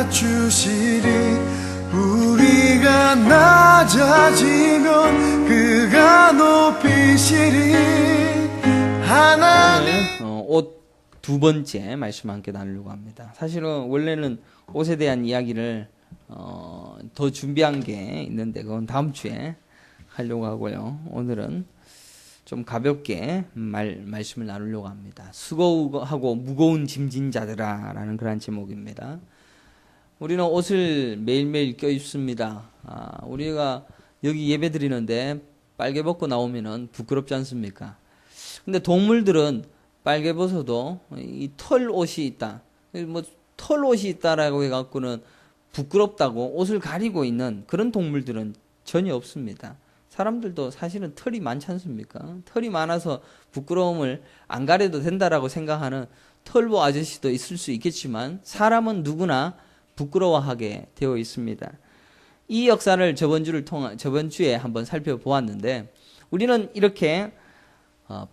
낮추시리. 우리가 낮아지면 그가 높이시리. 하나님. 옷 두 번째 말씀 함께 나누려고 합니다. 사실은 원래는 옷에 대한 이야기를 더 준비한 게 있는데 그건 다음 주에 하려고 하고요. 오늘은 좀 가볍게 말씀을 나누려고 합니다. 수고하고 무거운 짐진 자들아 라는 그런 제목입니다. 우리는 옷을 매일매일 껴입습니다. 우리가 여기 예배 드리는데 빨개 벗고 나오면은 부끄럽지 않습니까? 근데 동물들은 빨개 벗어도 이 털 옷이 있다. 뭐 털 옷이 있다라고 해갖고는 부끄럽다고 옷을 가리고 있는 그런 동물들은 전혀 없습니다. 사람들도 사실은 털이 많지 않습니까? 털이 많아서 부끄러움을 안 가려도 된다라고 생각하는 털보 아저씨도 있을 수 있겠지만 사람은 누구나 부끄러워하게 되어 있습니다. 이 역사를 저번 주에 한번 살펴보았는데 우리는 이렇게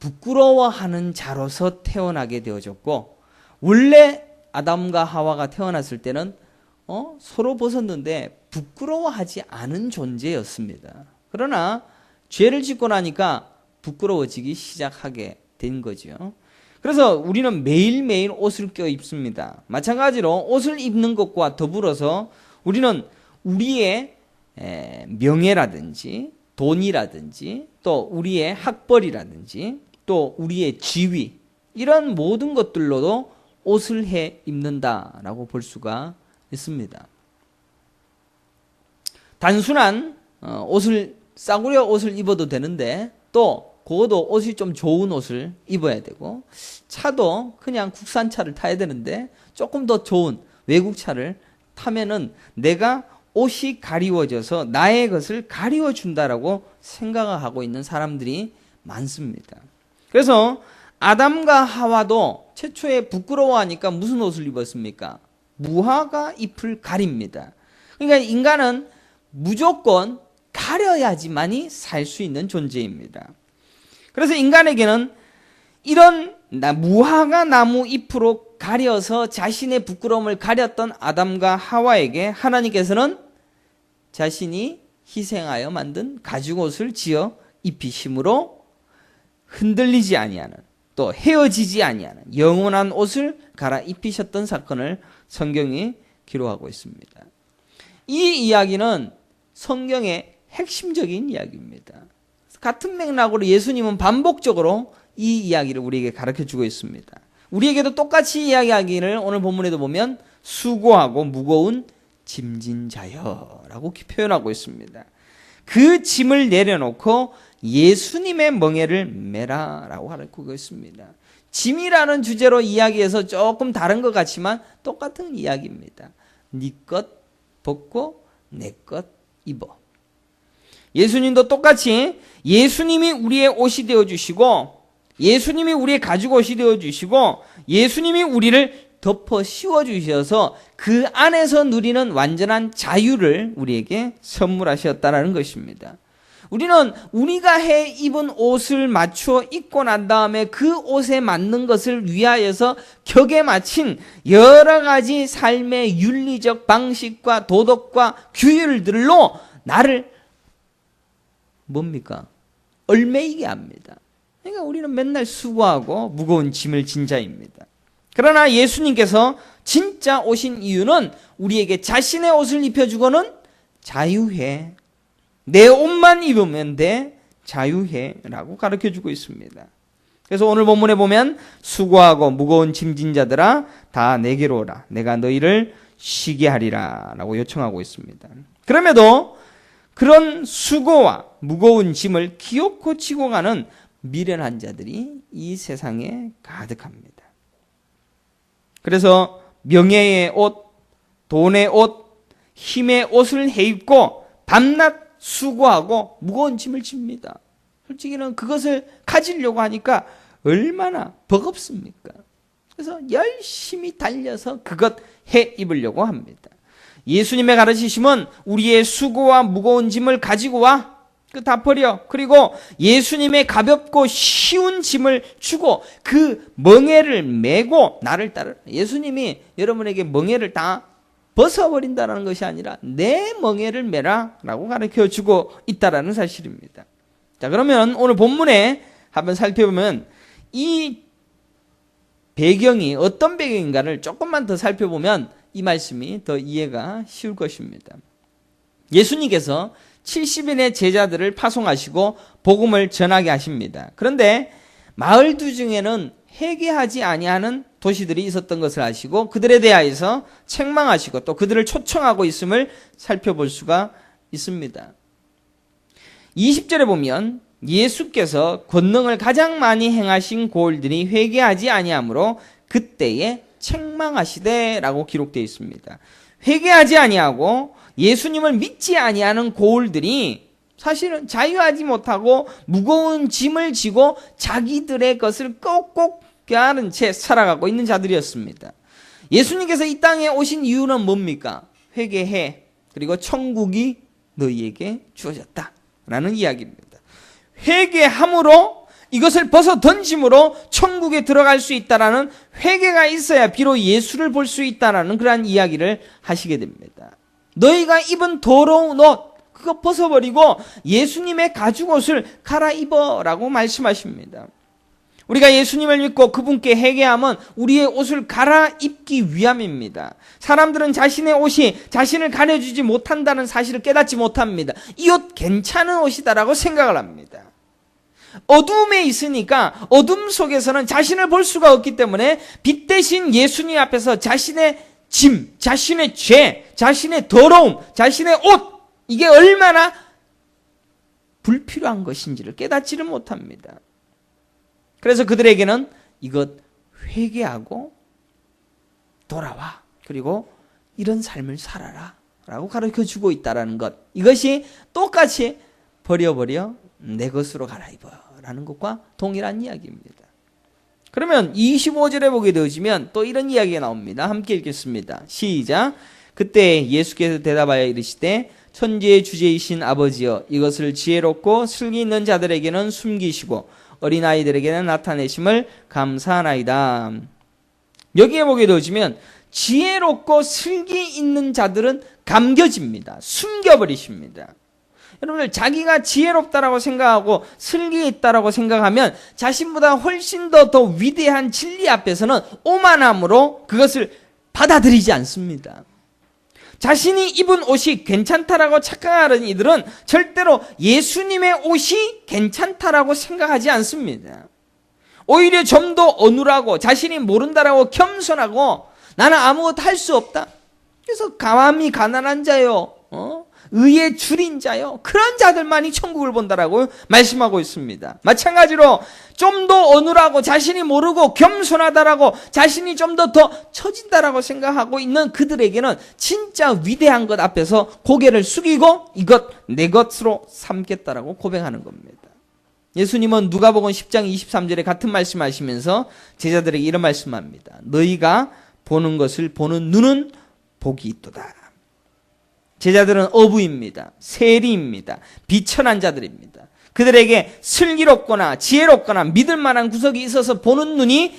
부끄러워하는 자로서 태어나게 되어졌고 원래 아담과 하와가 태어났을 때는 서로 벗었는데 부끄러워하지 않은 존재였습니다. 그러나 죄를 짓고 나니까 부끄러워지기 시작하게 된 거죠. 그래서 우리는 매일매일 옷을 껴입습니다. 마찬가지로 옷을 입는 것과 더불어서 우리는 우리의 명예라든지 돈이라든지 또 우리의 학벌이라든지 또 우리의 지위 이런 모든 것들로도 옷을 해 입는다라고 볼 수가 있습니다. 단순한 싸구려 옷을 입어도 되는데 또 그것도 옷이 좀 좋은 옷을 입어야 되고 차도 그냥 국산차를 타야 되는데 조금 더 좋은 외국차를 타면은 내가 옷이 가리워져서 나의 것을 가리워준다라고 생각하고 있는 사람들이 많습니다. 그래서 아담과 하와도 최초에 부끄러워하니까 무슨 옷을 입었습니까? 무화과 잎을 가립니다. 그러니까 인간은 무조건 가려야지만이 살 수 있는 존재입니다. 그래서 인간에게는 이런 무화과 나무 잎으로 가려서 자신의 부끄러움을 가렸던 아담과 하와에게 하나님께서는 자신이 희생하여 만든 가죽옷을 지어 입히심으로 흔들리지 아니하는 또 헤어지지 아니하는 영원한 옷을 갈아 입히셨던 사건을 성경이 기록하고 있습니다. 이 이야기는 성경의 핵심적인 이야기입니다. 같은 맥락으로 예수님은 반복적으로 이 이야기를 우리에게 가르쳐주고 있습니다. 우리에게도 똑같이 이야기하기를 오늘 본문에도 보면 수고하고 무거운 짐진 자여라고 표현하고 있습니다. 그 짐을 내려놓고 예수님의 멍에를 메라라고 가르치고 있습니다. 짐이라는 주제로 이야기해서 조금 다른 것 같지만 똑같은 이야기입니다. 네 것 벗고 내 것 입어. 예수님도 똑같이 예수님이 우리의 옷이 되어주시고 예수님이 우리의 가죽옷이 되어주시고 예수님이 우리를 덮어 씌워주셔서 그 안에서 누리는 완전한 자유를 우리에게 선물하셨다는 것입니다. 우리는 우리가 해 입은 옷을 맞추어 입고 난 다음에 그 옷에 맞는 것을 위하여서 격에 맞춘 여러 가지 삶의 윤리적 방식과 도덕과 규율들로 나를 뭡니까? 얼매이게 합니다. 그러니까 우리는 맨날 수고하고 무거운 짐을 진 자입니다. 그러나 예수님께서 진짜 오신 이유는 우리에게 자신의 옷을 입혀주고는 자유해. 내 옷만 입으면 돼. 자유해. 라고 가르쳐주고 있습니다. 그래서 오늘 본문에 보면 수고하고 무거운 짐진 자들아 다 내게로 오라. 내가 너희를 쉬게 하리라. 라고 요청하고 있습니다. 그럼에도 그런 수고와 무거운 짐을 기어코 지고 가는 미련한 자들이 이 세상에 가득합니다. 그래서 명예의 옷, 돈의 옷, 힘의 옷을 해입고 밤낮 수고하고 무거운 짐을 집니다. 솔직히는 그것을 가지려고 하니까 얼마나 버겁습니까? 그래서 열심히 달려서 그것 해 입으려고 합니다. 예수님의 가르치심은 우리의 수고와 무거운 짐을 가지고 와. 다 버려. 그리고 예수님의 가볍고 쉬운 짐을 주고 그 멍에를 메고 나를 따르라. 예수님이 여러분에게 멍에를 다 벗어버린다는 것이 아니라 내 멍에를 매라 라고 가르쳐주고 있다는 사실입니다. 자, 그러면 오늘 본문에 한번 살펴보면 이 배경이 어떤 배경인가를 조금만 더 살펴보면 이 말씀이 더 이해가 쉬울 것입니다. 예수님께서 70인의 제자들을 파송하시고 복음을 전하게 하십니다. 그런데 마을들 중에는 회개하지 아니하는 도시들이 있었던 것을 아시고 그들에 대하여서 책망하시고 또 그들을 초청하고 있음을 살펴볼 수가 있습니다. 20절에 보면 예수께서 권능을 가장 많이 행하신 고을들이 회개하지 아니하므로 그때에 책망하시되 라고 기록되어 있습니다. 회개하지 아니하고 예수님을 믿지 아니하는 고을들이 사실은 자유하지 못하고 무거운 짐을 지고 자기들의 것을 꼭꼭 껴안은 채 살아가고 있는 자들이었습니다. 예수님께서 이 땅에 오신 이유는 뭡니까? 회개해. 그리고 천국이 너희에게 주어졌다. 라는 이야기입니다. 회개함으로 이것을 벗어 던짐으로 천국에 들어갈 수 있다라는 회개가 있어야 비록 예수를 볼 수 있다라는 그러한 이야기를 하시게 됩니다. 너희가 입은 더러운 옷 그거 벗어버리고 예수님의 가죽옷을 갈아입어라고 말씀하십니다. 우리가 예수님을 믿고 그분께 회개함은 우리의 옷을 갈아입기 위함입니다. 사람들은 자신의 옷이 자신을 가려주지 못한다는 사실을 깨닫지 못합니다. 이 옷 괜찮은 옷이다라고 생각을 합니다. 어둠에 있으니까 어둠 속에서는 자신을 볼 수가 없기 때문에 빛 대신 예수님 앞에서 자신의 짐, 자신의 죄, 자신의 더러움, 자신의 옷 이게 얼마나 불필요한 것인지를 깨닫지를 못합니다. 그래서 그들에게는 이것 회개하고 돌아와 그리고 이런 삶을 살아라 라고 가르쳐주고 있다는 것 이것이 똑같이 버려버려 내 것으로 갈아입어 라는 것과 동일한 이야기입니다. 그러면 25절에 보게 되어지면 또 이런 이야기가 나옵니다. 함께 읽겠습니다. 시작. 그때 예수께서 대답하여 이르시되 천지의 주제이신 아버지여 이것을 지혜롭고 슬기 있는 자들에게는 숨기시고 어린아이들에게는 나타내심을 감사하나이다. 여기에 보게 되어지면 지혜롭고 슬기 있는 자들은 감겨집니다. 숨겨버리십니다. 여러분들 자기가 지혜롭다라고 생각하고 슬기 있다라고 생각하면 자신보다 훨씬 더 위대한 진리 앞에서는 오만함으로 그것을 받아들이지 않습니다. 자신이 입은 옷이 괜찮다라고 착각하는 이들은 절대로 예수님의 옷이 괜찮다라고 생각하지 않습니다. 오히려 좀 더 어눌하고 자신이 모른다라고 겸손하고 나는 아무것도 할 수 없다. 그래서 감히 가난한 자요. 의의 줄인 자요. 그런 자들만이 천국을 본다라고 말씀하고 있습니다. 마찬가지로 좀 더 어눌하고 자신이 모르고 겸손하다라고 자신이 좀 더 처진다라고 생각하고 있는 그들에게는 진짜 위대한 것 앞에서 고개를 숙이고 이것 내 것으로 삼겠다라고 고백하는 겁니다. 예수님은 누가복음 10장 23절에 같은 말씀하시면서 제자들에게 이런 말씀합니다. 너희가 보는 것을 보는 눈은 복이 있도다. 제자들은 어부입니다. 세리입니다. 비천한 자들입니다. 그들에게 슬기롭거나 지혜롭거나 믿을 만한 구석이 있어서 보는 눈이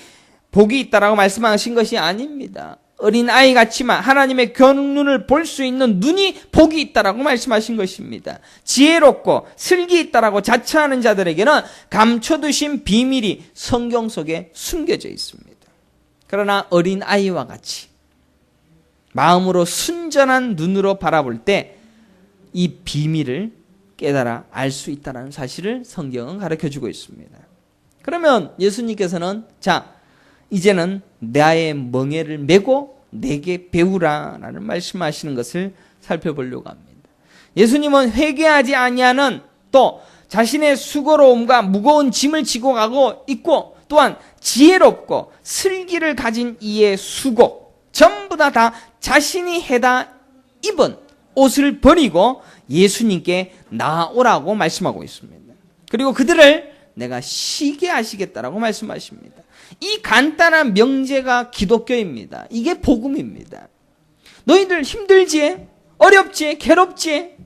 복이 있다라고 말씀하신 것이 아닙니다. 어린아이 같지만 하나님의 견눈을 볼 수 있는 눈이 복이 있다라고 말씀하신 것입니다. 지혜롭고 슬기 있다라고 자처하는 자들에게는 감춰두신 비밀이 성경 속에 숨겨져 있습니다. 그러나 어린아이와 같이 마음으로 순전한 눈으로 바라볼 때 이 비밀을 깨달아 알 수 있다는 사실을 성경은 가르쳐주고 있습니다. 그러면 예수님께서는 자 이제는 나의 멍에를 메고 내게 배우라라는 말씀하시는 것을 살펴보려고 합니다. 예수님은 회개하지 아니하는 또 자신의 수고로움과 무거운 짐을 지고 가고 있고 또한 지혜롭고 슬기를 가진 이의 수고 전부 다 자신이 해다 입은 옷을 버리고 예수님께 나아오라고 말씀하고 있습니다. 그리고 그들을 내가 쉬게 하시겠다라고 말씀하십니다. 이 간단한 명제가 기독교입니다. 이게 복음입니다. 너희들 힘들지? 어렵지? 괴롭지?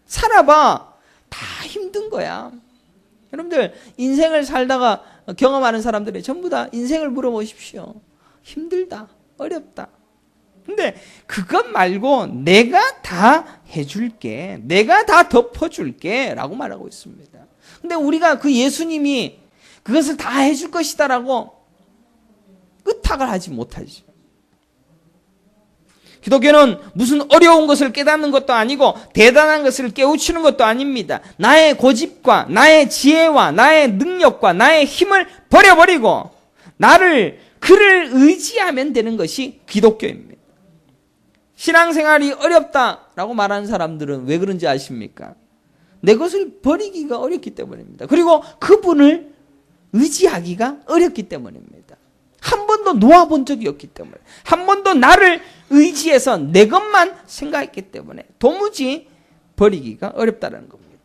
살아봐. 다 힘든 거야. 여러분들 인생을 살다가 경험하는 사람들이 전부 다 인생을 물어보십시오. 힘들다. 어렵다. 근데 그것 말고 내가 다 해줄게, 내가 다 덮어줄게 라고 말하고 있습니다. 근데 우리가 그 예수님이 그것을 다 해줄 것이다라고 의탁을 하지 못하지. 기독교는 무슨 어려운 것을 깨닫는 것도 아니고 대단한 것을 깨우치는 것도 아닙니다. 나의 고집과 나의 지혜와 나의 능력과 나의 힘을 버려버리고 그를 의지하면 되는 것이 기독교입니다. 신앙생활이 어렵다라고 말하는 사람들은 왜 그런지 아십니까? 내 것을 버리기가 어렵기 때문입니다. 그리고 그분을 의지하기가 어렵기 때문입니다. 한 번도 놓아본 적이 없기 때문에, 한 번도 나를 의지해서 내 것만 생각했기 때문에 도무지 버리기가 어렵다는 겁니다.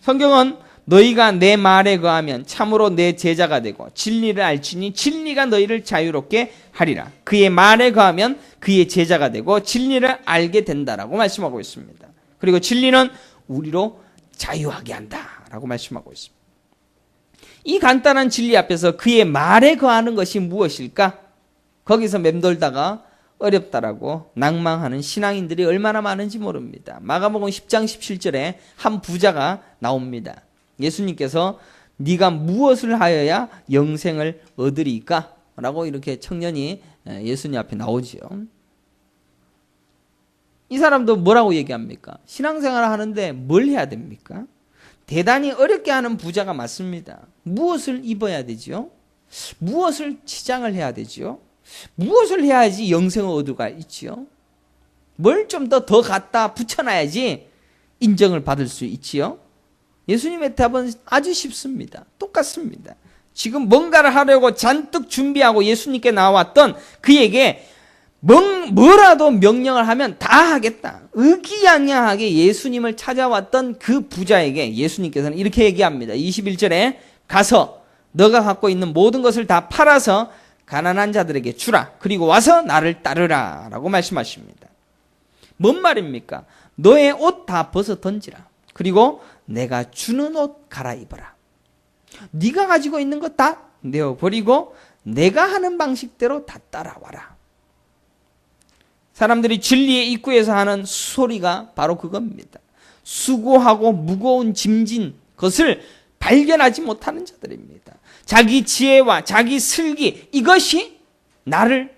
성경은 너희가 내 말에 거하면 참으로 내 제자가 되고 진리를 알지니 진리가 너희를 자유롭게 하리라. 그의 말에 거하면 그의 제자가 되고 진리를 알게 된다라고 말씀하고 있습니다. 그리고 진리는 우리로 자유하게 한다라고 말씀하고 있습니다. 이 간단한 진리 앞에서 그의 말에 거하는 것이 무엇일까? 거기서 맴돌다가 어렵다라고 낭망하는 신앙인들이 얼마나 많은지 모릅니다. 마가복음 10장 17절에 한 부자가 나옵니다. 예수님께서 네가 무엇을 하여야 영생을 얻으리까? 라고 이렇게 청년이 예수님 앞에 나오지요. 이 사람도 뭐라고 얘기합니까? 신앙생활을 하는데 뭘 해야 됩니까? 대단히 어렵게 하는 부자가 맞습니다. 무엇을 입어야 되지요? 무엇을 치장을 해야 되지요? 무엇을 해야지 영생을 얻을 수가 있지요? 뭘 좀 더 갖다 붙여놔야지 인정을 받을 수 있지요? 예수님의 답은 아주 쉽습니다. 똑같습니다. 지금 뭔가를 하려고 잔뜩 준비하고 예수님께 나왔던 그에게 뭐라도 명령을 하면 다 하겠다. 의기양양하게 예수님을 찾아왔던 그 부자에게 예수님께서는 이렇게 얘기합니다. 21절에 가서 너가 갖고 있는 모든 것을 다 팔아서 가난한 자들에게 주라. 그리고 와서 나를 따르라 라고 말씀하십니다. 뭔 말입니까? 너의 옷 다 벗어 던지라. 그리고 내가 주는 옷 갈아입어라. 네가 가지고 있는 것 다 내어버리고 내가 하는 방식대로 다 따라와라. 사람들이 진리의 입구에서 하는 소리가 바로 그겁니다. 수고하고 무거운 짐진 것을 발견하지 못하는 자들입니다. 자기 지혜와 자기 슬기, 이것이 나를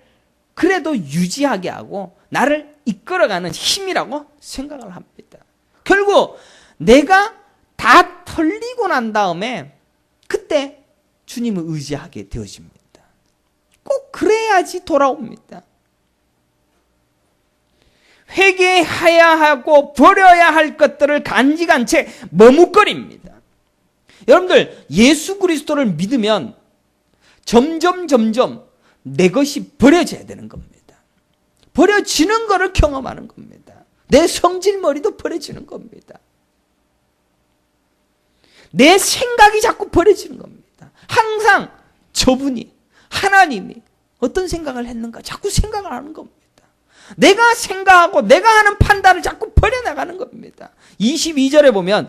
그래도 유지하게 하고 나를 이끌어가는 힘이라고 생각을 합니다. 결국 내가 다 털리고 난 다음에 그때 주님을 의지하게 되어집니다. 꼭 그래야지 돌아옵니다. 회개해야 하고 버려야 할 것들을 간직한 채 머뭇거립니다. 여러분들 예수 그리스도를 믿으면 점점 내 것이 버려져야 되는 겁니다. 버려지는 것을 경험하는 겁니다. 내 성질머리도 버려지는 겁니다. 내 생각이 자꾸 버려지는 겁니다. 항상 저분이 하나님이 어떤 생각을 했는가 자꾸 생각을 하는 겁니다. 내가 생각하고 내가 하는 판단을 자꾸 버려나가는 겁니다. 22절에 보면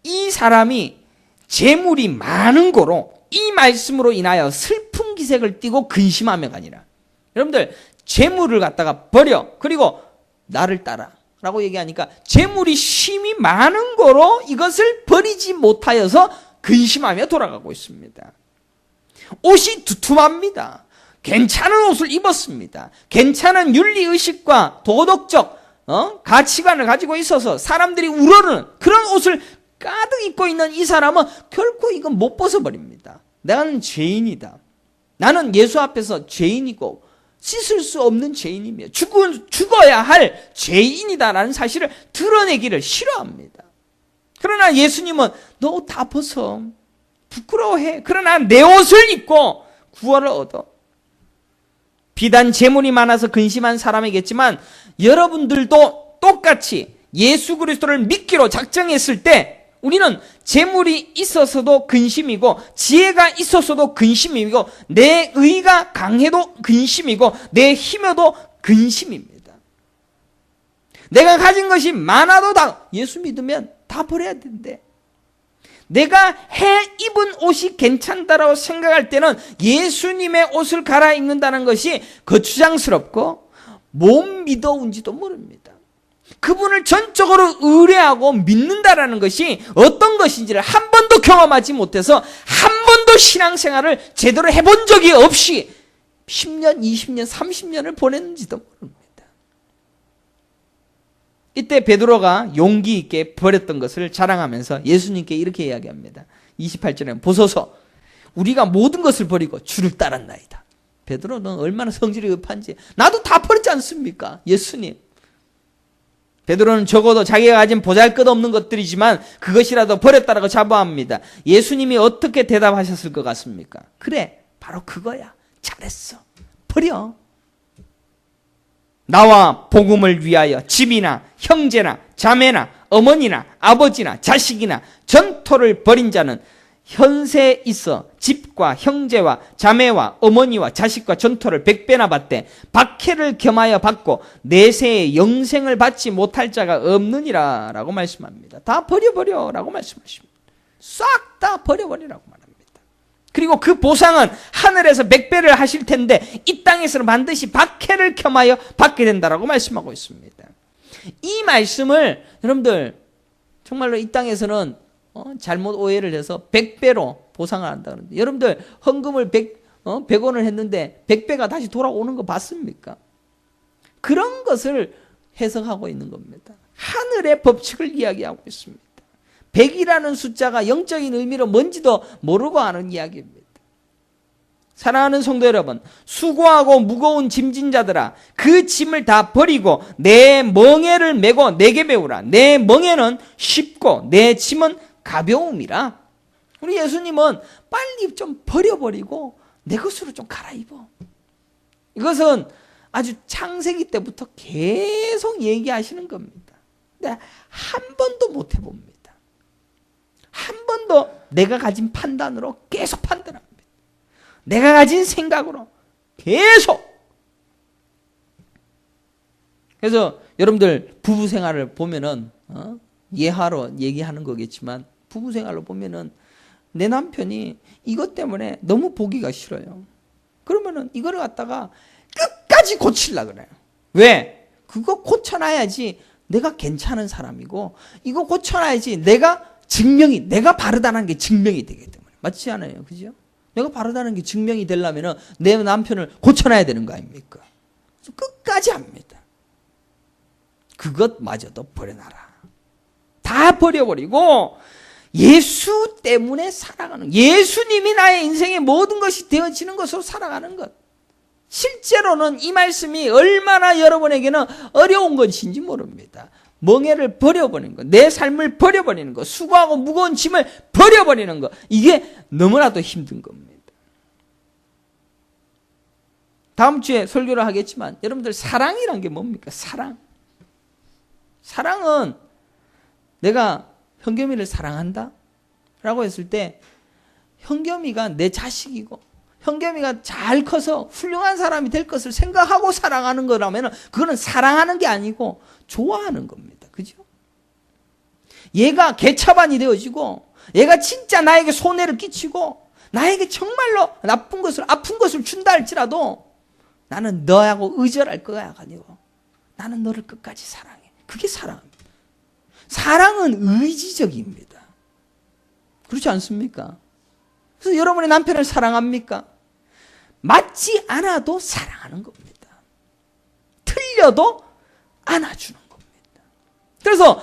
이 사람이 재물이 많은 고로 이 말씀으로 인하여 슬픈 기색을 띠고 근심하며가 아니라, 여러분들 재물을 갖다가 버려 그리고 나를 따라 라고 얘기하니까 재물이 심히 많은 거로 이것을 버리지 못하여서 근심하며 돌아가고 있습니다. 옷이 두툼합니다. 괜찮은 옷을 입었습니다. 괜찮은 윤리의식과 도덕적 가치관을 가지고 있어서 사람들이 우러르는 그런 옷을 가득 입고 있는 이 사람은 결코 이건 못 벗어버립니다. 나는 죄인이다. 나는 예수 앞에서 죄인이고 씻을 수 없는 죄인이며 죽어야 할 죄인이다라는 사실을 드러내기를 싫어합니다. 그러나 예수님은 너 옷 다 벗어. 부끄러워해. 그러나 내 옷을 입고 구원을 얻어. 비단 재물이 많아서 근심한 사람이겠지만 여러분들도 똑같이 예수 그리스도를 믿기로 작정했을 때 우리는 재물이 있어서도 근심이고 지혜가 있어서도 근심이고 내 의가 강해도 근심이고 내 힘여도 근심입니다. 내가 가진 것이 많아도 다 예수 믿으면 다 버려야 된대. 내가 입은 옷이 괜찮다라고 생각할 때는 예수님의 옷을 갈아입는다는 것이 거추장스럽고 못 믿어온지도 모릅니다. 그분을 전적으로 의뢰하고 믿는다라는 것이 어떤 것인지를 한 번도 경험하지 못해서 한 번도 신앙생활을 제대로 해본 적이 없이 10년, 20년, 30년을 보냈는지도 모릅니다. 이때 베드로가 용기 있게 버렸던 것을 자랑하면서 예수님께 이렇게 이야기합니다. 28절에 보소서 우리가 모든 것을 버리고 주를 따랐나이다. 베드로는 얼마나 성질이 급한지 나도 다 버렸지 않습니까? 예수님. 베드로는 적어도 자기가 가진 보잘것없는 것들이지만 그것이라도 버렸다라고 자부합니다. 예수님이 어떻게 대답하셨을 것 같습니까? 그래, 바로 그거야. 잘했어. 버려. 나와 복음을 위하여 집이나 형제나 자매나 어머니나 아버지나 자식이나 전토를 벌인 자는 현세에 있어 집과 형제와 자매와 어머니와 자식과 전토를 100배나 받되 박해를 겸하여 받고 내세에 영생을 받지 못할 자가 없느니라 라고 말씀합니다. 다 버려버려 라고 말씀하십니다. 싹 다 버려버리라고 말합니다. 그리고 그 보상은 하늘에서 100배를 하실 텐데 이 땅에서는 반드시 박해를 겸하여 받게 된다라고 말씀하고 있습니다. 이 말씀을 여러분들 정말로 이 땅에서는 잘못 오해를 해서 100배로 보상을 한다 그러는데 여러분들 헌금을 100원을 했는데 100배가 다시 돌아오는 거 봤습니까? 그런 것을 해석하고 있는 겁니다. 하늘의 법칙을 이야기하고 있습니다. 100이라는 숫자가 영적인 의미로 뭔지도 모르고 하는 이야기입니다. 사랑하는 성도 여러분, 수고하고 무거운 짐진 자들아 그 짐을 다 버리고 내 멍에를 메고 내게 배우라. 내 멍에는 쉽고 내 짐은 가벼움이라. 우리 예수님은 빨리 좀 버려버리고 내 것으로 좀 갈아입어. 이것은 아주 창세기 때부터 계속 얘기하시는 겁니다. 근데 한 번도 못 해봅니다. 한 번도 내가 가진 판단으로 계속 판단합니다. 내가 가진 생각으로 계속. 그래서 여러분들 부부 생활을 보면은 예화로 얘기하는 거겠지만 부부 생활로 보면은 내 남편이 이것 때문에 너무 보기가 싫어요. 그러면은 이거를 갖다가 끝까지 고치려고 그래요. 왜? 그거 고쳐놔야지 내가 괜찮은 사람이고 이거 고쳐놔야지 내가 바르다는 게 증명이 되기 때문에. 맞지 않아요? 그죠? 내가 바르다는 게 증명이 되려면 내 남편을 고쳐놔야 되는 거 아닙니까? 끝까지 합니다. 그것마저도 버려놔라. 다 버려버리고 예수 때문에 살아가는, 예수님이 나의 인생의 모든 것이 되어지는 것으로 살아가는 것. 실제로는 이 말씀이 얼마나 여러분에게는 어려운 것인지 모릅니다. 멍에를 버려버리는 것, 내 삶을 버려버리는 것, 수고하고 무거운 짐을 버려버리는 것, 이게 너무나도 힘든 겁니다. 다음 주에 설교를 하겠지만 여러분들 사랑이란 게 뭡니까? 사랑은 내가 현겸이를 사랑한다? 라고 했을 때 현겸이가 내 자식이고 현겸이가 잘 커서 훌륭한 사람이 될 것을 생각하고 사랑하는 거라면 그거는 사랑하는 게 아니고 좋아하는 겁니다. 그죠? 얘가 개차반이 되어지고 얘가 진짜 나에게 손해를 끼치고 나에게 정말로 아픈 것을 준다 할지라도 나는 너하고 의절할 거야 아니고 나는 너를 끝까지 사랑해. 그게 사랑입니다. 사랑은 의지적입니다. 그렇지 않습니까? 그래서 여러분의 남편을 사랑합니까? 맞지 않아도 사랑하는 겁니다. 틀려도 안아주는 겁니다. 그래서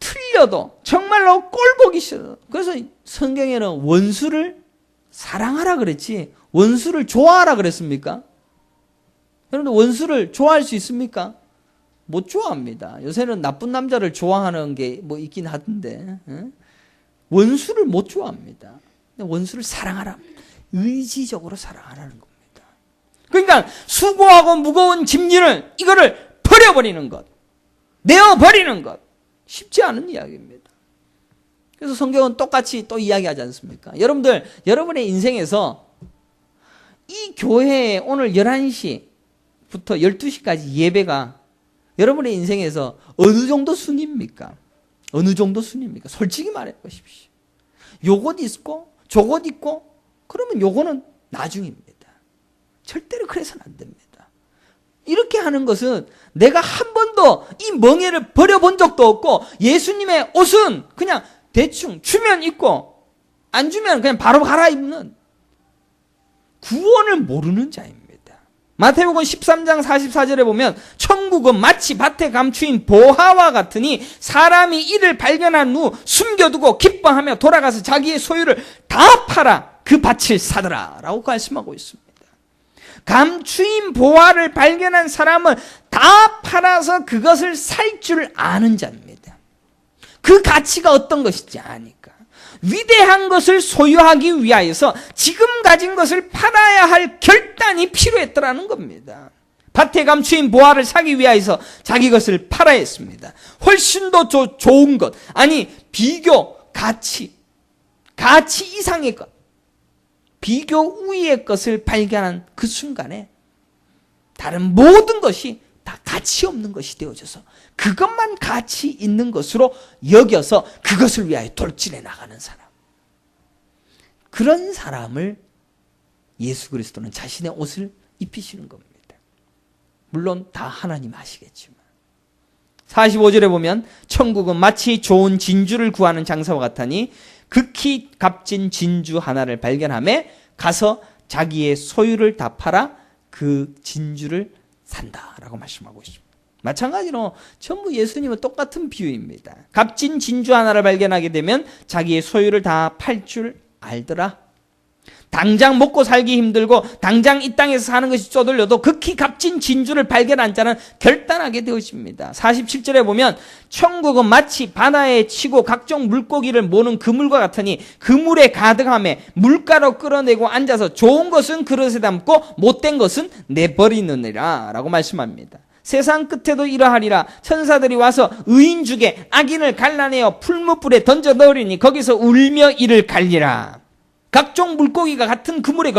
틀려도 정말로 꼴보기 싫어. 그래서 성경에는 원수를 사랑하라 그랬지 원수를 좋아하라 그랬습니까? 여러분들 원수를 좋아할 수 있습니까? 못 좋아합니다. 요새는 나쁜 남자를 좋아하는 게 뭐 있긴 하던데 원수를 못 좋아합니다. 원수를 사랑하라. 의지적으로 사랑하라는 겁니다. 그러니까 수고하고 무거운 짐진을 이거를 버려버리는 것, 내어버리는 것 쉽지 않은 이야기입니다. 그래서 성경은 똑같이 또 이야기하지 않습니까? 여러분들 여러분의 인생에서 이 교회에 오늘 11시부터 12시까지 예배가 여러분의 인생에서 어느 정도 순위입니까? 어느 정도 순위입니까? 솔직히 말해 보십시오. 요것 있고 저것 있고 그러면 요거는 나중입니다. 절대로 그래서는 안 됩니다. 이렇게 하는 것은 내가 한 번도 이 멍에를 버려본 적도 없고 예수님의 옷은 그냥 대충 주면 입고 안 주면 그냥 바로 갈아입는 구원을 모르는 자입니다. 마태복음 13장 44절에 보면 천국은 마치 밭에 감추인 보화와 같으니 사람이 이를 발견한 후 숨겨두고 기뻐하며 돌아가서 자기의 소유를 다 팔아 그 밭을 사더라 라고 말씀하고 있습니다. 감추인 보화를 발견한 사람은 다 팔아서 그것을 살 줄 아는 자입니다. 그 가치가 어떤 것인지 아니까. 위대한 것을 소유하기 위하여서 지금 가진 것을 팔아야 할 결단이 필요했더라는 겁니다. 밭에 감추인 보화를 사기 위하여서 자기 것을 팔아야 했습니다. 훨씬 더 좋은 것, 아니 비교, 가치 이상의 것, 비교 우위의 것을 발견한 그 순간에 다른 모든 것이 다 가치 없는 것이 되어져서 그것만 가치 있는 것으로 여겨서 그것을 위하여 돌진해 나가는 사람. 그런 사람을 예수 그리스도는 자신의 옷을 입히시는 겁니다. 물론 다 하나님 아시겠지만. 45절에 보면 천국은 마치 좋은 진주를 구하는 장사와 같으니 극히 값진 진주 하나를 발견하며 가서 자기의 소유를 다 팔아 그 진주를 산다라고 말씀하고 있습니다. 마찬가지로 전부 예수님은 똑같은 비유입니다. 값진 진주 하나를 발견하게 되면 자기의 소유를 다 팔 줄 알더라. 당장 먹고 살기 힘들고 당장 이 땅에서 사는 것이 쪼들려도 극히 값진 진주를 발견한 자는 결단하게 되어집니다. 47절에 보면 천국은 마치 바다에 치고 각종 물고기를 모는 그물과 같으니 그물에 가득함에 물가로 끌어내고 앉아서 좋은 것은 그릇에 담고 못된 것은 내버리느니라 라고 말씀합니다. 세상 끝에도 이러하리라. 천사들이 와서 의인 중에 악인을 갈라내어 풀무불에 던져 넣으리니 거기서 울며 이를 갈리라. 각종 물고기가 같은 그물에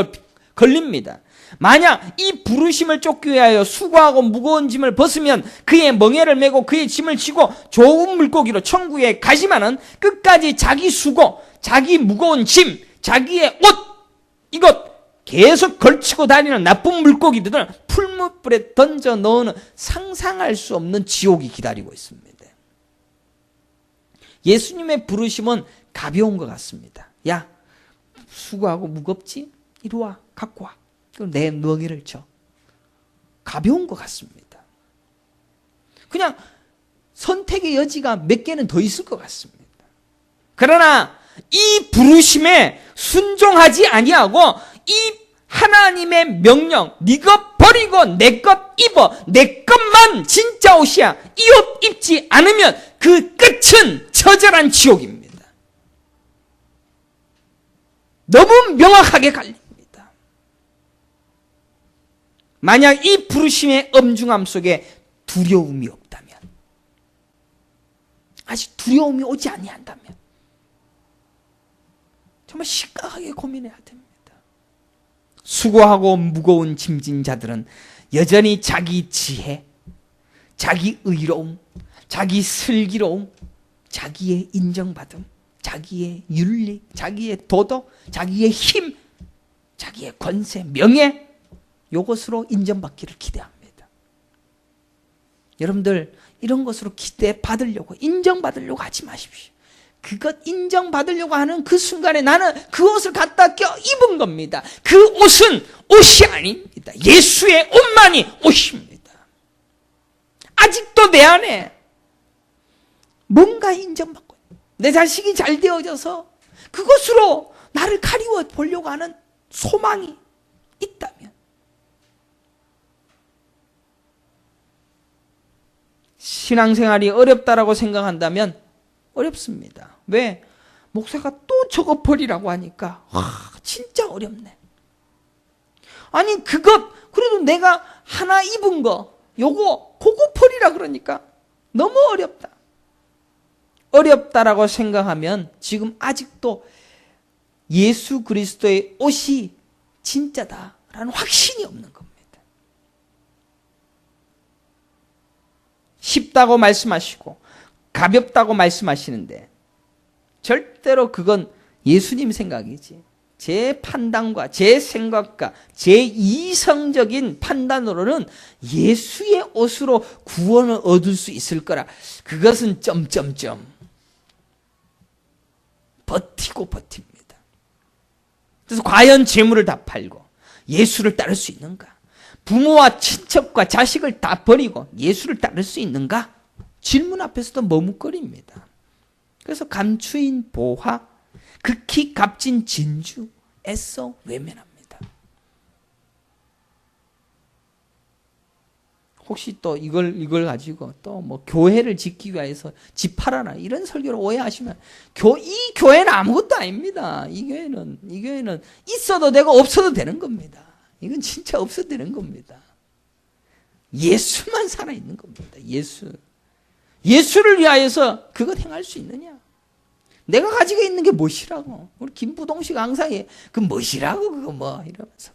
걸립니다. 만약 이 부르심을 쫓기 위하여 수고하고 무거운 짐을 벗으면 그의 멍에를 메고 그의 짐을 지고 좋은 물고기로 천국에 가지만은 끝까지 자기 수고, 자기 무거운 짐, 자기의 옷, 이것 계속 걸치고 다니는 나쁜 물고기들은 풀무불에 던져 넣는 상상할 수 없는 지옥이 기다리고 있습니다. 예수님의 부르심은 가벼운 것 같습니다. 야, 수고하고 무겁지? 이리 와, 갖고 와. 그럼 내 멍에를 쳐. 가벼운 것 같습니다. 그냥 선택의 여지가 몇 개는 더 있을 것 같습니다. 그러나 이 부르심에 순종하지 아니하고 이 하나님의 명령, 네가 버리고 내 것 입어, 내 것만 진짜 옷이야, 이 옷 입지 않으면 그 끝은 처절한 지옥입니다. 너무 명확하게 갈립니다. 만약 이 부르심의 엄중함 속에 두려움이 없다면, 아직 두려움이 오지 아니한다면 정말 심각하게 고민해야 됩니다. 수고하고 무거운 짐진 자들은 여전히 자기 지혜, 자기 의로움, 자기 슬기로움, 자기의 인정받음, 자기의 윤리, 자기의 도덕, 자기의 힘, 자기의 권세, 명예, 이것으로 인정받기를 기대합니다. 여러분들 이런 것으로 기대받으려고, 인정받으려고 하지 마십시오. 그것 인정받으려고 하는 그 순간에 나는 그 옷을 갖다 껴 입은 겁니다. 그 옷은 옷이 아닙니다. 예수의 옷만이 옷입니다. 아직도 내 안에 뭔가 인정받고 내 자식이 잘 되어져서 그것으로 나를 가리워 보려고 하는 소망이 있다면, 신앙생활이 어렵다라고 생각한다면 어렵습니다. 왜? 목사가 또 저거 버리라고 하니까 진짜 어렵네. 아니 그것 그래도 내가 하나 입은 거 요거 그거 버리라 그러니까 너무 어렵다. 어렵다라고 생각하면 지금 아직도 예수 그리스도의 옷이 진짜다라는 확신이 없는 겁니다. 쉽다고 말씀하시고 가볍다고 말씀하시는데 절대로 그건 예수님 생각이지 제 판단과 제 생각과 제 이성적인 판단으로는 예수의 옷으로 구원을 얻을 수 있을 거라. 그것은 점점점 버티고 버팁니다. 그래서 과연 재물을 다 팔고 예수를 따를 수 있는가? 부모와 친척과 자식을 다 버리고 예수를 따를 수 있는가? 질문 앞에서도 머뭇거립니다. 그래서 감추인 보화, 극히 값진 진주, 애써 외면합니다. 혹시 또 이걸 가지고 또 뭐 교회를 짓기 위해서 집 팔아라 이런 설교를 오해하시면 이 교회는 아무것도 아닙니다. 이 교회는 있어도 되고 없어도 되는 겁니다. 이건 진짜 없어도 되는 겁니다. 예수만 살아있는 겁니다. 예수를 위하여서 그것 행할 수 있느냐? 내가 가지고 있는 게 무엇이라고? 우리 김부동식 항상 그 무엇이라고 그거 뭐 이러면서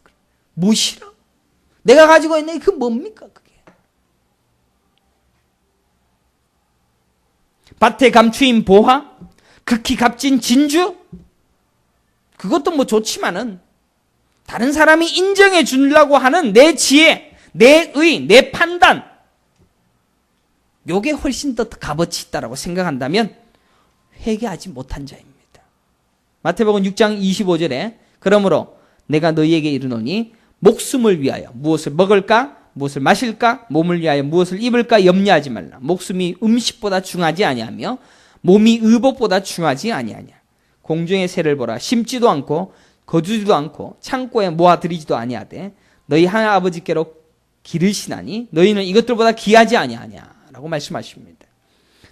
무엇이라고? 내가 가지고 있는 게 그 뭡니까 그게? 밭에 감추인 보화, 극히 값진 진주, 그것도 뭐 좋지만은 다른 사람이 인정해 주려고 하는 내 지혜, 내 의, 내 판단, 요게 훨씬 더 값어치 있다라고 생각한다면 회개하지 못한 자입니다. 마태복음 6장 25절에 그러므로 내가 너희에게 이르노니 목숨을 위하여 무엇을 먹을까 무엇을 마실까 몸을 위하여 무엇을 입을까 염려하지 말라. 목숨이 음식보다 중하지 아니하며 몸이 의복보다 중하지 아니하냐. 공중의 새를 보라. 심지도 않고 거두지도 않고 창고에 모아들이지도 아니하되 너희 하나님 아버지께로 기르시나니 너희는 이것들보다 귀하지 아니하냐라고 말씀하십니다.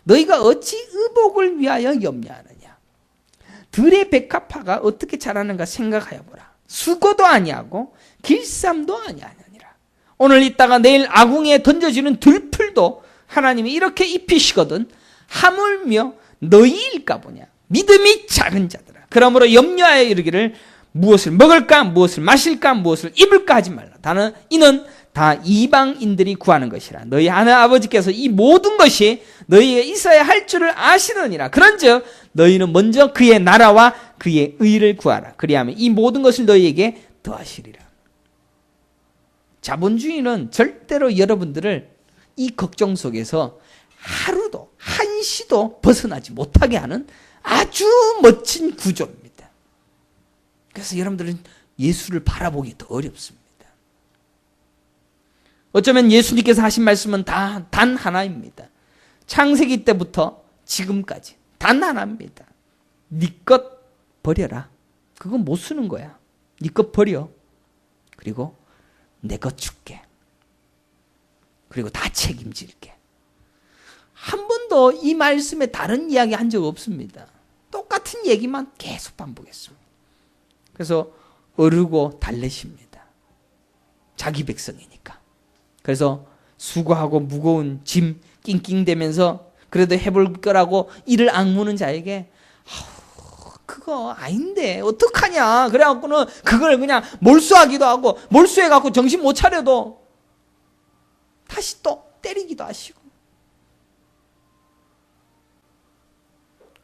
너희가 어찌 의복을 위하여 염려하느냐. 들의 백합화가 어떻게 자라는가 생각하여 보라. 수고도 아니하고 길쌈도 아니하느니라. 오늘 있다가 내일 아궁이에 던져지는 들풀도 하나님이 이렇게 입히시거든 하물며 너희일까 보냐. 믿음이 작은 자들아. 그러므로 염려하여 이르기를 무엇을 먹을까 무엇을 마실까 무엇을 입을까 하지 말라. 이는 다 이방인들이 구하는 것이라. 너희 하나님 아버지께서 이 모든 것이 너희에게 있어야 할 줄을 아시느니라. 그런즉 너희는 먼저 그의 나라와 그의 의를 구하라. 그리하면 이 모든 것을 너희에게 더하시리라. 자본주의는 절대로 여러분들을 이 걱정 속에서 하루도 한시도 벗어나지 못하게 하는 아주 멋진 구조입니다. 그래서 여러분들은 예수를 바라보기 더 어렵습니다. 어쩌면 예수님께서 하신 말씀은 단 하나입니다. 창세기 때부터 지금까지 단 하나입니다. 네 것 버려라. 그건 못 쓰는 거야. 네 것 버려. 그리고 내 것 줄게. 그리고 다 책임질게. 한 번도 이 말씀에 다른 이야기 한 적 없습니다. 똑같은 얘기만 계속 반복했습니다. 그래서 어르고 달래십니다. 자기 백성이니까. 그래서 수고하고 무거운 짐 낑낑대면서 그래도 해볼 거라고 이를 악무는 자에게 그거 아닌데 어떡하냐. 그래갖고는 그걸 그냥 몰수하기도 하고 몰수해갖고 정신 못 차려도 다시 또 때리기도 하시고.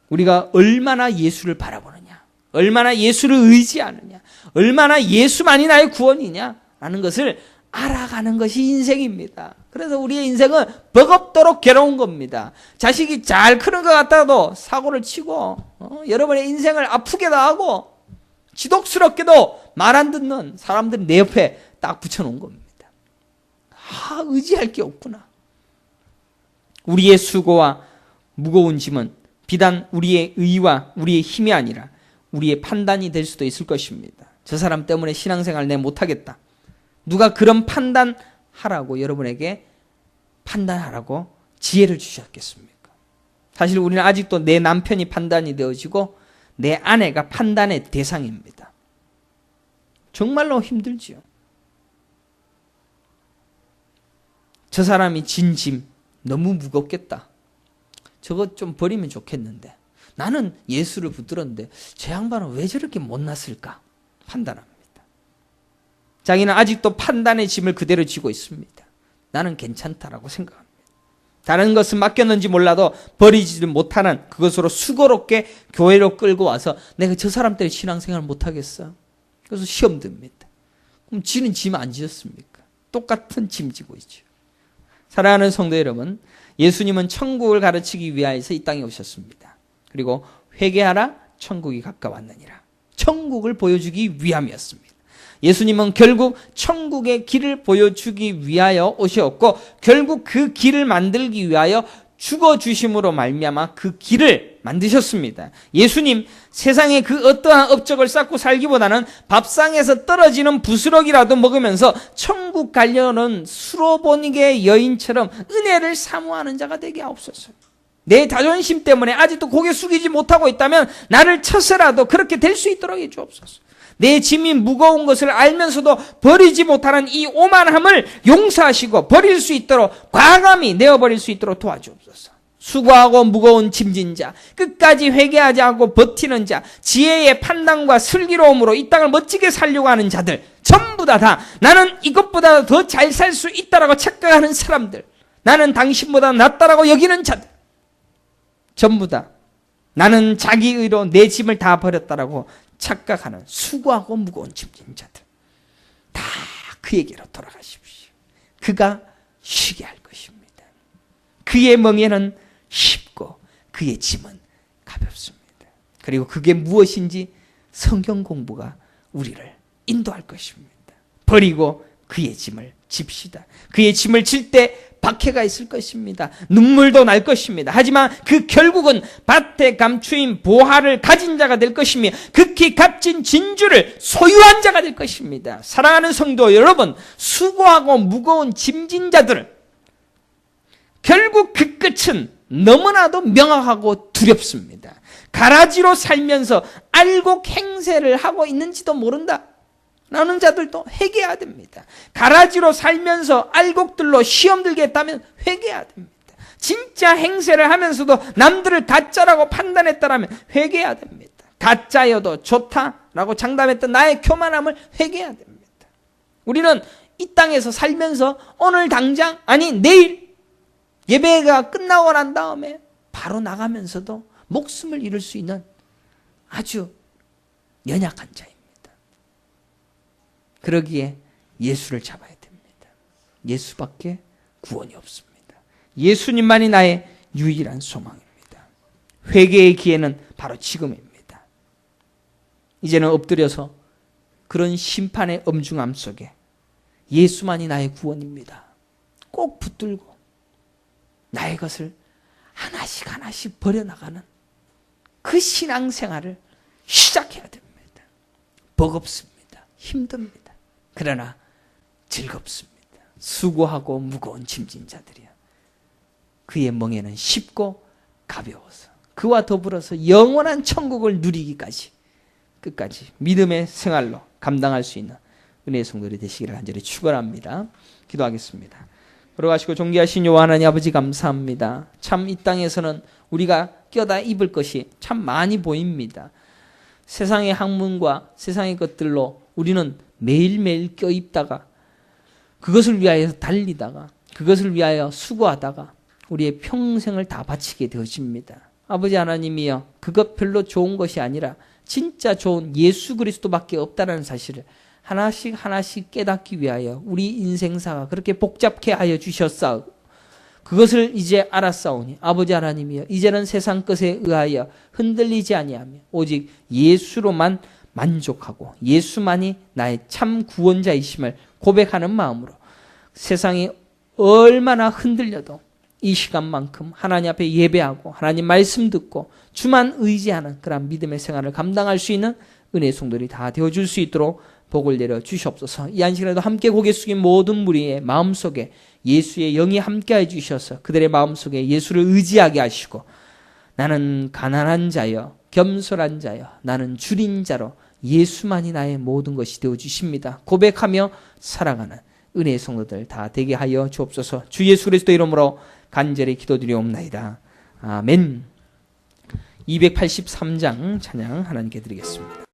우리가 얼마나 예수를 바라보느냐, 얼마나 예수를 의지하느냐, 얼마나 예수만이 나의 구원이냐라는 것을 알아가는 것이 인생입니다. 그래서 우리의 인생은 버겁도록 괴로운 겁니다. 자식이 잘 크는 것 같아도 사고를 치고 여러분의 인생을 아프게도 하고 지독스럽게도 말 안 듣는 사람들이 내 옆에 딱 붙여놓은 겁니다. 의지할 게 없구나. 우리의 수고와 무거운 짐은 비단 우리의 의와 우리의 힘이 아니라 우리의 판단이 될 수도 있을 것입니다. 저 사람 때문에 신앙생활 내 못하겠다. 누가 그런 판단하라고 여러분에게 판단하라고 지혜를 주셨겠습니까? 사실 우리는 아직도 내 남편이 판단이 되어지고 내 아내가 판단의 대상입니다. 정말로 힘들지요. 저 사람이 진 짐 너무 무겁겠다. 저거 좀 버리면 좋겠는데 나는 예수를 붙들었는데 저 양반은 왜 저렇게 못났을까? 판단합니다. 자기는 아직도 판단의 짐을 그대로 지고 있습니다. 나는 괜찮다라고 생각합니다. 다른 것은 맡겼는지 몰라도 버리지도 못하는 그것으로 수고롭게 교회로 끌고 와서 내가 저 사람 때문에 신앙생활 못하겠어. 그래서 시험 듭니다. 그럼 지는 짐 안 지었습니까? 똑같은 짐 지고 있죠. 사랑하는 성도 여러분, 예수님은 천국을 가르치기 위하여서 이 땅에 오셨습니다. 그리고 회개하라 천국이 가까웠느니라. 천국을 보여주기 위함이었습니다. 예수님은 결국 천국의 길을 보여주기 위하여 오셨고 결국 그 길을 만들기 위하여 죽어주심으로 말미암아 그 길을 만드셨습니다. 예수님 세상에 그 어떠한 업적을 쌓고 살기보다는 밥상에서 떨어지는 부스러기라도 먹으면서 천국 가려는 수로보니게 여인처럼 은혜를 사모하는 자가 되게 하옵소서. 내 자존심 때문에 아직도 고개 숙이지 못하고 있다면 나를 쳐서라도 그렇게 될 수 있도록 해주옵소서. 내 짐이 무거운 것을 알면서도 버리지 못하는 이 오만함을 용서하시고 버릴 수 있도록 과감히 내어버릴 수 있도록 도와주옵소서. 수고하고 무거운 짐진 자, 끝까지 회개하지 않고 버티는 자, 지혜의 판단과 슬기로움으로 이 땅을 멋지게 살려고 하는 자들 전부 다 나는 이것보다 더 잘 살 수 있다라고 착각하는 사람들, 나는 당신보다 낫다라고 여기는 자들 전부 다 나는 자기 의로 내 짐을 다 버렸다라고 착각하는 수고하고 무거운 짐진 자들 다 그에게로 돌아가십시오. 그가 쉬게 할 것입니다. 그의 멍에는 쉽고 그의 짐은 가볍습니다. 그리고 그게 무엇인지 성경 공부가 우리를 인도할 것입니다. 버리고 그의 짐을 집시다. 그의 짐을 질 때 박해가 있을 것입니다. 눈물도 날 것입니다. 하지만 그 결국은 밭에 감추인 보화를 가진 자가 될 것이며 극히 값진 진주를 소유한 자가 될 것입니다. 사랑하는 성도 여러분, 수고하고 무거운 짐진 자들은 결국 그 끝은 너무나도 명확하고 두렵습니다. 가라지로 살면서 알곡 행세를 하고 있는지도 모른다 라는 자들도 회개해야 됩니다. 가라지로 살면서 알곡들로 시험 들겠다면 회개해야 됩니다. 진짜 행세를 하면서도 남들을 가짜라고 판단했다면 회개해야 됩니다. 가짜여도 좋다라고 장담했던 나의 교만함을 회개해야 됩니다. 우리는 이 땅에서 살면서 오늘 당장 아니 내일 예배가 끝나고 난 다음에 바로 나가면서도 목숨을 잃을 수 있는 아주 연약한 자입니다. 그러기에 예수를 잡아야 됩니다. 예수밖에 구원이 없습니다. 예수님만이 나의 유일한 소망입니다. 회개의 기회는 바로 지금입니다. 이제는 엎드려서 그런 심판의 엄중함 속에 예수만이 나의 구원입니다. 꼭 붙들고 나의 것을 하나씩 하나씩 버려나가는 그 신앙생활을 시작해야 됩니다. 버겁습니다. 힘듭니다. 그러나 즐겁습니다. 수고하고 무거운 짐진 자들이야. 그의 멍에는 쉽고 가벼워서 그와 더불어서 영원한 천국을 누리기까지 끝까지 믿음의 생활로 감당할 수 있는 은혜의 성도들이 되시기를 간절히 축원합니다. 기도하겠습니다. 걸어가시고 존귀하신 여호와 하나님 아버지 감사합니다. 참 이 땅에서는 우리가 껴다 입을 것이 참 많이 보입니다. 세상의 학문과 세상의 것들로 우리는 매일매일 껴입다가 그것을 위하여 달리다가 그것을 위하여 수고하다가 우리의 평생을 다 바치게 되어집니다. 아버지 하나님이여, 그것 별로 좋은 것이 아니라 진짜 좋은 예수 그리스도밖에 없다는 사실을 하나씩 하나씩 깨닫기 위하여 우리 인생사가 그렇게 복잡케 하여 주셨사오고 그것을 이제 알았사오니 아버지 하나님이여, 이제는 세상 것에 의하여 흔들리지 아니하며 오직 예수로만 만족하고 예수만이 나의 참 구원자이심을 고백하는 마음으로 세상이 얼마나 흔들려도 이 시간만큼 하나님 앞에 예배하고 하나님 말씀 듣고 주만 의지하는 그런 믿음의 생활을 감당할 수 있는 은혜의 성도들이 다 되어줄 수 있도록 복을 내려 주시옵소서. 이 한시간에도 함께 고개 숙인 모든 무리의 마음속에 예수의 영이 함께해 주셔서 그들의 마음속에 예수를 의지하게 하시고 나는 가난한 자여 겸손한 자여 나는 줄인 자로 예수만이 나의 모든 것이 되어주십니다. 고백하며 살아가는 은혜의 성도들 다 되게 하여 주옵소서. 주 예수 그리스도 이름으로 간절히 기도드리옵나이다. 아멘. 283장 찬양 하나님께 드리겠습니다.